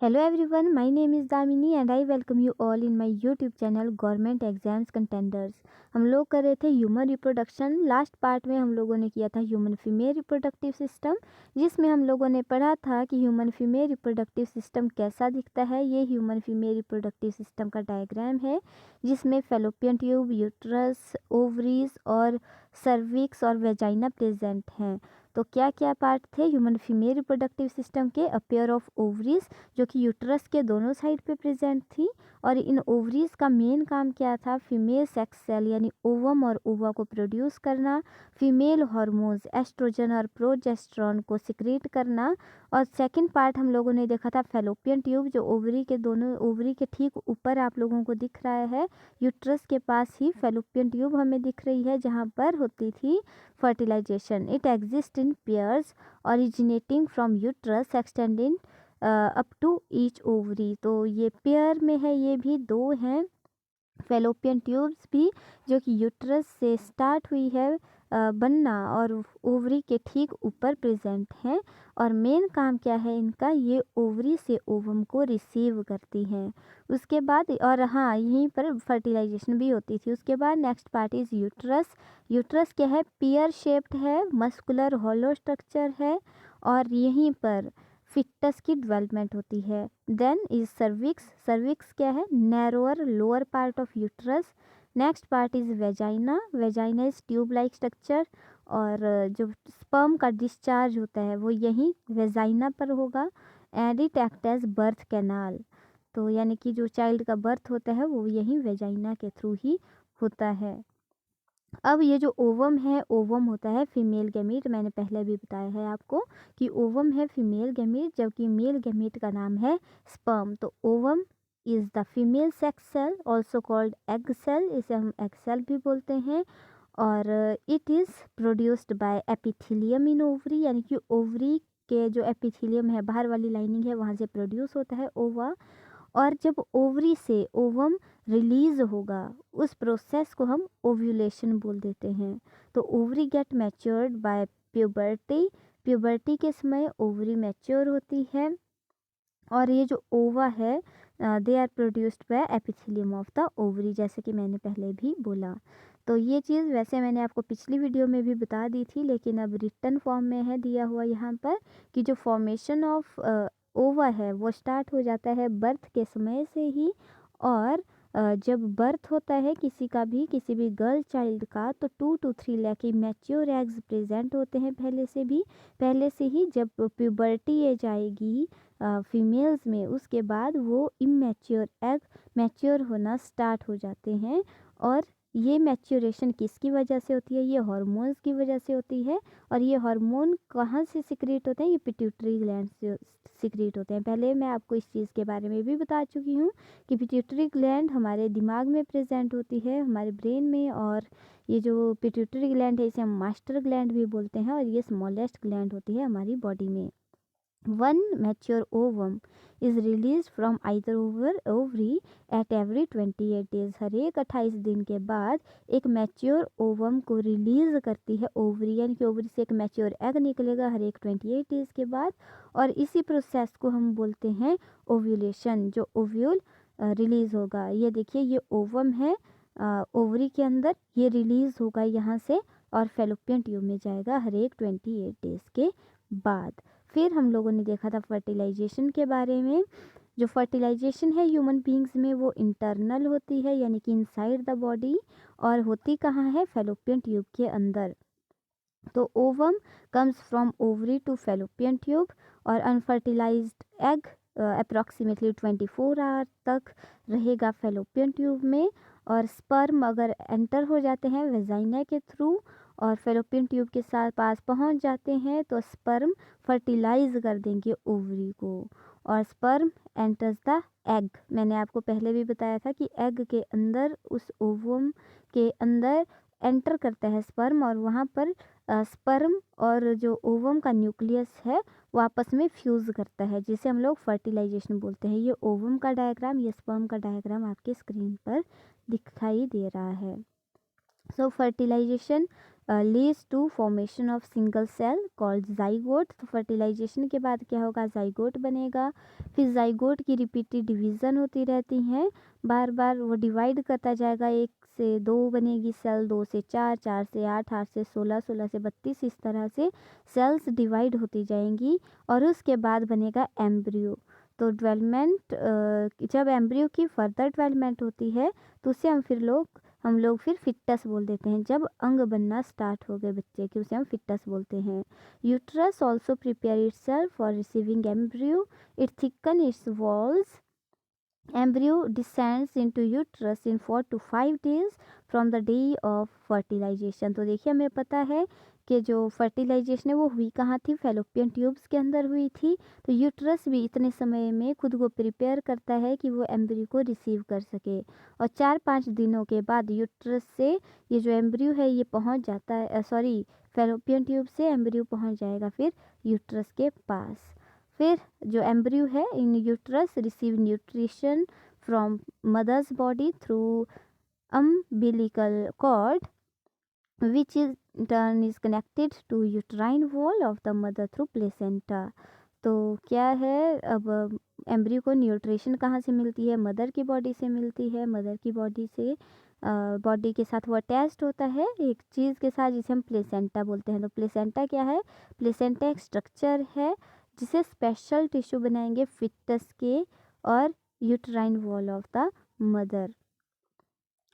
Hello everyone, my name is Damini and I welcome you all in my YouTube channel government exams contenders. हम लोग कर रहे थे human reproduction. Last part में हम लोगों ने किया था ह्यूमन फीमेल रिप्रोडक्टिव सिस्टम, जिसमें हम लोगों ने पढ़ा था कि ह्यूमन फीमेल रिप्रोडक्टिव सिस्टम कैसा दिखता है। ये ह्यूमन फीमेल रिप्रोडक्टिव सिस्टम का डायग्राम है, जिसमें फेलोपियन ट्यूब, यूट्रस, ओवरीज और सर्विक्स और वेजाइना प्रेजेंट हैं। तो क्या क्या पार्ट थे ह्यूमन फीमेल रिप्रोडक्टिव सिस्टम के? अ पेयर ऑफ ओवरीज जो कि यूट्रस के दोनों साइड पे प्रेजेंट थी, और इन ओवरीज का मेन काम क्या था? फीमेल सेक्स सेल यानी ओवम और ओवा को प्रोड्यूस करना, फीमेल हार्मोन्स एस्ट्रोजन और प्रोजेस्टेरोन को सिक्रीट करना। और सेकंड पार्ट हम लोगों ने देखा था फेलोपियन ट्यूब, जो ओवरी के दोनों ओवरी के ठीक ऊपर आप लोगों को दिख रहा है। यूट्रस के पास ही फेलोपियन ट्यूब हमें दिख रही है, जहाँ पर होती थी fertilization. It exists in pairs originating from uterus extending up to each ovary. तो ये पेयर में है, ये भी दो हैं फेलोपियन ट्यूब्स भी, जो कि यूट्रस से स्टार्ट हुई है बनना और ओवरी के ठीक ऊपर प्रेजेंट हैं। और मेन काम क्या है इनका? ये ओवरी से ओवम को रिसीव करती हैं। उसके बाद और हाँ, यहीं पर फर्टिलाइजेशन भी होती थी। उसके बाद next part is uterus. Uterus क्या है? पेयर शेप्ड है, मस्कुलर हॉलो स्ट्रक्चर है, और यहीं पर फिटस की डेवलपमेंट होती है। Then is cervix. सर्विक्स क्या है? Narrower lower part of uterus. Next part is vagina. Vagina is tube like structure, और जो स्पर्म का डिस्चार्ज होता है वो यहीं वेजाइना पर होगा। And it act as birth canal. तो यानी कि जो चाइल्ड का बर्थ होता है वो यहीं वेजाइना के थ्रू ही होता है। अब ये जो ओवम है, ओवम होता है फीमेल गैमीट। मैंने पहले भी बताया है आपको कि ओवम है फीमेल गैमीट, जबकि मेल गैमीट का नाम है स्पर्म। तो ovum is the female sex cell, also called egg cell, इसे हम एग सेल भी बोलते हैं। और it is produced by epithelium in ovary, यानी कि ओवरी के जो एपिथेलियम है, बाहर वाली लाइनिंग है, वहाँ से प्रोड्यूस होता है ओवा। और जब ओवरी से ओवम रिलीज होगा, उस प्रोसेस को हम ओव्यूलेशन बोल देते हैं। तो ovary get matured by puberty. Puberty के समय ओवरी मैच्योर होती है, और ये जो ओवा है they are produced by epithelium of the ovary, जैसे कि मैंने पहले भी बोला। तो ये चीज़ वैसे मैंने आपको पिछली वीडियो में भी बता दी थी, लेकिन अब रिटन फॉर्म में है दिया हुआ यहाँ पर कि जो फॉर्मेशन ऑफ ओवा है वो स्टार्ट हो जाता है बर्थ के समय से ही। और जब बर्थ होता है किसी भी गर्ल चाइल्ड का, तो 2 to 3 lakh mature eggs present होते हैं पहले से ही। जब प्यूबर्टी एज आएगी फीमेल्स में, उसके बाद वो इमेच्योर एग मैच्योर होना स्टार्ट हो जाते हैं। और ये मैच्योरेशन किसकी वजह से होती है? ये हार्मोन्स की वजह से होती है। और ये हार्मोन कहाँ से सिक्रीट होते हैं? ये पिट्यूटरी ग्लैंड से सिक्रीट होते हैं। पहले मैं आपको इस चीज़ के बारे में भी बता चुकी हूँ कि पिट्यूटरी ग्लैंड हमारे दिमाग में प्रेजेंट होती है, हमारे ब्रेन में। और ये जो पिट्यूटरी ग्लैंड है, इसे हम मास्टर ग्लैंड भी बोलते हैं, और ये स्मॉलेस्ट ग्लैंड होती है हमारी बॉडी में। One mature ovum is released from either ovary at every 28 days. हर एक 28 दिन के बाद एक मैच्योर ओवम को रिलीज करती है ओवरी, यानी कि ओवरी से एक मैच्योर एग निकलेगा हर एक 28 डेज के बाद। और इसी प्रोसेस को हम बोलते हैं ओव्यूलेशन। जो ओव्यूल रिलीज होगा, ये देखिए ये ओवम है ओवरी के अंदर, ये रिलीज होगा यहाँ से और फेलोपियन ट्यूब में जाएगा हर एक 28 डेज के बाद। फिर हम लोगों ने देखा था फर्टिलाइजेशन के बारे में। जो फर्टिलाइजेशन है ह्यूमन बींग्स में, वो इंटरनल होती है, यानी कि इनसाइड द बॉडी। और होती कहाँ है? फेलोपियन ट्यूब के अंदर। तो ovum comes from ovary to fallopian tube, और अनफर्टिलाइज्ड एग अप्रॉक्सीमेटली 24 आवर तक रहेगा फेलोपियन ट्यूब में। और स्पर्म अगर एंटर हो जाते हैं वेजाइना के थ्रू और फेलोपियन ट्यूब के साथ पास पहुंच जाते हैं, तो स्पर्म फर्टिलाइज कर देंगे ओवरी को, और स्पर्म एंटर्स द एग। मैंने आपको पहले भी बताया था कि एग के अंदर, उस ओवम के अंदर एंटर करता है स्पर्म, और वहाँ पर स्पर्म और जो ओवम का न्यूक्लियस है वो आपस में फ्यूज़ करता है, जिसे हम लोग फर्टिलाइजेशन बोलते हैं। ये ओवम का डायग्राम, ये स्पर्म का डायग्राम आपके स्क्रीन पर दिखाई दे रहा है। So fertilisation leads to formation of single cell called zygote. तो फर्टिलाइजेशन के बाद क्या होगा, जाइगोट बनेगा। फिर जाइगोट की रिपीटेड डिवीज़न होती रहती हैं, बार बार वो डिवाइड करता जाएगा, 1 से 2 बनेगी सेल, 2 से 4, 4 से 8, 8 से 16, 16 से 32, इस तरह से सेल्स डिवाइड होती जाएंगी और उसके बाद बनेगा एम्ब्रियो। तो डेवलपमेंट, जब एम्ब्रियो की फर्दर डेवलपमेंट होती है तो उसे हम लोग फिर फिटस बोल देते हैं। जब अंग बनना स्टार्ट हो गए बच्चे के, उसे हम फिटस बोलते हैं। Uterus also prepare itself for receiving embryo, it thicken it's walls. Embryo descends into uterus in 4 to 5 days from the day of fertilization। तो देखिए हमें पता है कि जो फर्टिलाइजेशन है वो हुई कहाँ थी, फैलोपियन ट्यूब्स के अंदर हुई थी। तो यूट्रस भी इतने समय में खुद को प्रिपेयर करता है कि वो एम्ब्रियो को रिसीव कर सके, और 4-5 दिनों के बाद यूट्रस से ये जो एम्ब्रियो है ये पहुंच जाता है, फैलोपियन ट्यूब से एम्ब्रियो पहुंच जाएगा फिर यूट्रस के पास। फिर जो एम्ब्रियो है in uterus receive nutrition from mother's body through umbilical cord, which is in turn is connected to uterine wall of the mother through placenta। तो क्या है, अब एम्ब्रियो को न्यूट्रिशन कहाँ से मिलती है, मदर की बॉडी से मिलती है। मदर की बॉडी से बॉडी के साथ वो अटैच्ड होता है एक चीज़ के साथ जिसे हम प्लेसेंटा बोलते हैं। तो प्लेसेंटा क्या है, प्लेसेंटा एक स्ट्रक्चर है जिसे स्पेशल टिश्यू बनाएंगे फिटस के और uterine wall of the mother.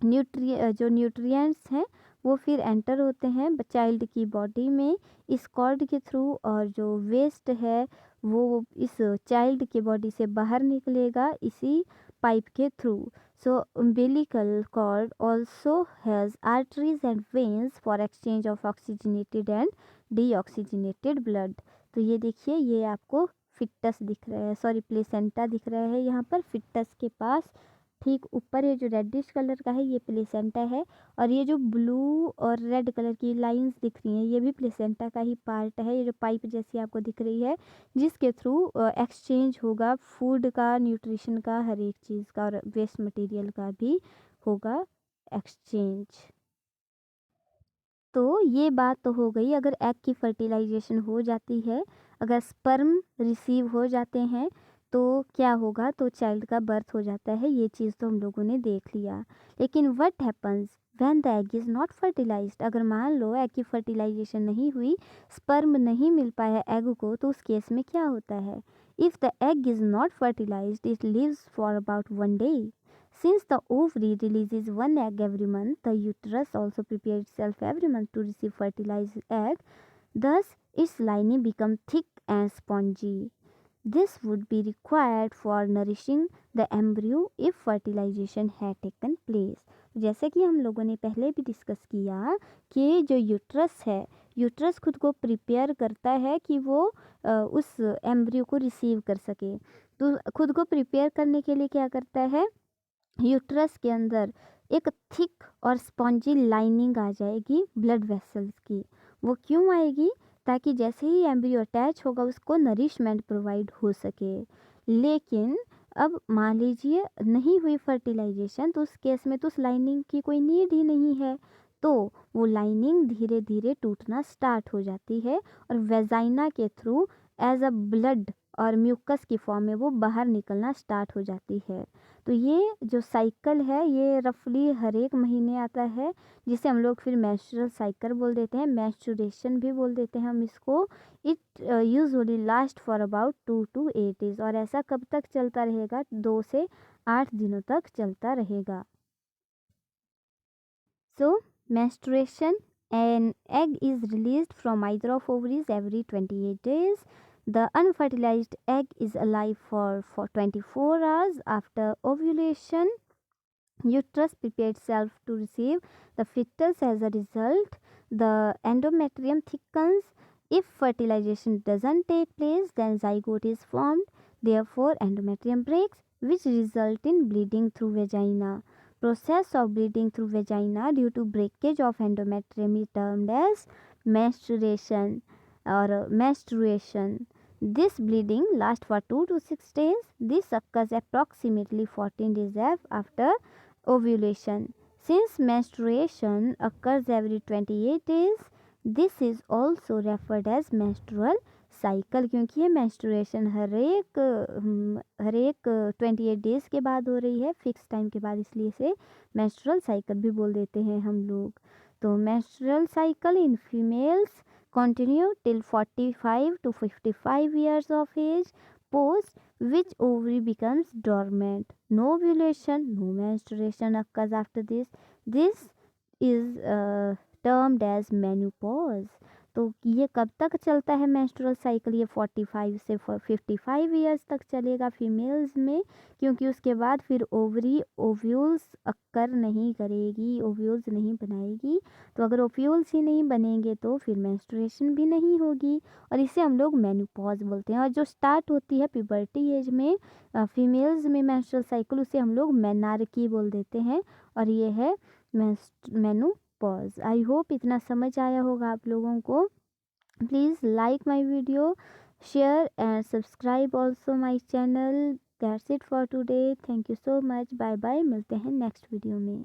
जो न्यूट्रिएंट्स हैं वो फिर एंटर होते हैं चाइल्ड की बॉडी में इस कॉर्ड के थ्रू, और जो वेस्ट है वो इस चाइल्ड की बॉडी से बाहर निकलेगा इसी पाइप के through. So umbilical cord also has arteries and veins for exchange of oxygenated and deoxygenated blood। तो ये देखिए, ये आपको फिटस दिख रहा है, सॉरी प्लेसेंटा दिख रहा है यहाँ पर फिटस के पास। ठीक ऊपर ये जो रेडिश कलर का है ये प्लेसेंटा है, और ये जो ब्लू और रेड कलर की लाइंस दिख रही हैं ये भी प्लेसेंटा का ही पार्ट है। ये जो पाइप जैसी आपको दिख रही है जिसके थ्रू एक्सचेंज होगा फूड का, न्यूट्रिशन का, हर एक चीज़ का, और वेस्ट मटेरियल का भी होगा एक्सचेंज। तो ये बात तो हो गई अगर एग की फर्टिलाइजेशन हो जाती है, अगर स्पर्म रिसीव हो जाते हैं तो क्या होगा, तो चाइल्ड का बर्थ हो जाता है। ये चीज़ तो हम लोगों ने देख लिया। लेकिन what happens when the egg is not fertilised, अगर मान लो एग की फर्टिलाइजेशन नहीं हुई, स्पर्म नहीं मिल पाया एग को, तो उस केस में क्या होता है। If the egg is not fertilised it lives for about 1 day। Since the ovary releases 1 egg every month, the uterus also prepares itself every month to receive fertilized egg. Thus, its lining becomes thick and spongy. This would be required for nourishing the embryo if fertilization had taken place। जैसे कि हम लोगों ने पहले भी discuss किया कि जो यूट्रस है, यूट्रस खुद को प्रिपेयर करता है कि वो उस एम्ब्रियो को रिसीव कर सके। तो खुद को प्रिपेयर करने के लिए क्या करता है, यूट्रस के अंदर एक थिक और स्पॉन्जी लाइनिंग आ जाएगी ब्लड वेसल्स की। वो क्यों आएगी, ताकि जैसे ही एम्ब्रियो अटैच होगा उसको नरिशमेंट प्रोवाइड हो सके। लेकिन अब मान लीजिए नहीं हुई फर्टिलाइजेशन, तो उस केस में तो उस लाइनिंग की कोई नीड ही नहीं है, तो वो लाइनिंग धीरे धीरे टूटना स्टार्ट हो जाती है और वेजाइना के थ्रू एज अ ब्लड और म्यूकस की फॉर्म में वो बाहर निकलना स्टार्ट हो जाती है। तो ये जो साइकिल है ये रफली हर एक महीने आता है, जिसे हम लोग फिर मेंस्ट्रुअल साइकिल बोल देते हैं, मेंस्ट्रुएशन भी बोल देते हैं हम इसको। It usually last for about 2 to 8 days, और ऐसा कब तक चलता रहेगा, 2 से 8 दिनों तक चलता रहेगा। सो menstruation, an egg is released from either of ovaries every 28 days. The unfertilized egg is alive for 24 hours after ovulation. Uterus prepares itself to receive the fetus. As a result, the endometrium thickens. If fertilization doesn't take place, then zygote is formed. Therefore, endometrium breaks, which result in bleeding through vagina. Process of bleeding through vagina due to breakage of endometrium is termed as menstruation or menstruation. This bleeding lasts for 2 to 6 days. This occurs approximately 14 days after ovulation. Since menstruation occurs every 28 days, this is also referred as menstrual cycle, क्योंकि ये menstruation हर एक 28 days के बाद हो रही है, fix time के बाद, इसलिए इसे menstrual cycle भी बोल देते हैं हम लोग। तो menstrual cycle in females continue till 45 to 55 years of age, post which ovary becomes dormant. No ovulation, no menstruation occurs after this. This is termed as menopause. तो ये कब तक चलता है मेंस्ट्रुअल साइकिल? ये 45 से 55 ईयर्स तक चलेगा फीमेल्स में, क्योंकि उसके बाद फिर ओवरी ओव्यूल्स अक्कर नहीं करेगी, ओव्यूल्स नहीं बनाएगी। तो अगर ओव्यूल्स ही नहीं बनेंगे तो फिर मेंस्ट्रुएशन भी नहीं होगी, और इसे हम लोग मेनोपॉज बोलते हैं। और जो स्टार्ट होती है प्यूबर्टी एज में फीमेल्स में मेंस्ट्रुअल साइकिल, उसे हम लोग मेनार्की बोल देते हैं, और ये है मेनोपॉज। आई होप इतना समझ आया होगा आप लोगों को। Please like my video, share and subscribe also my channel. That's it for today. Thank you so much. Bye bye. मिलते हैं नेक्स्ट वीडियो में।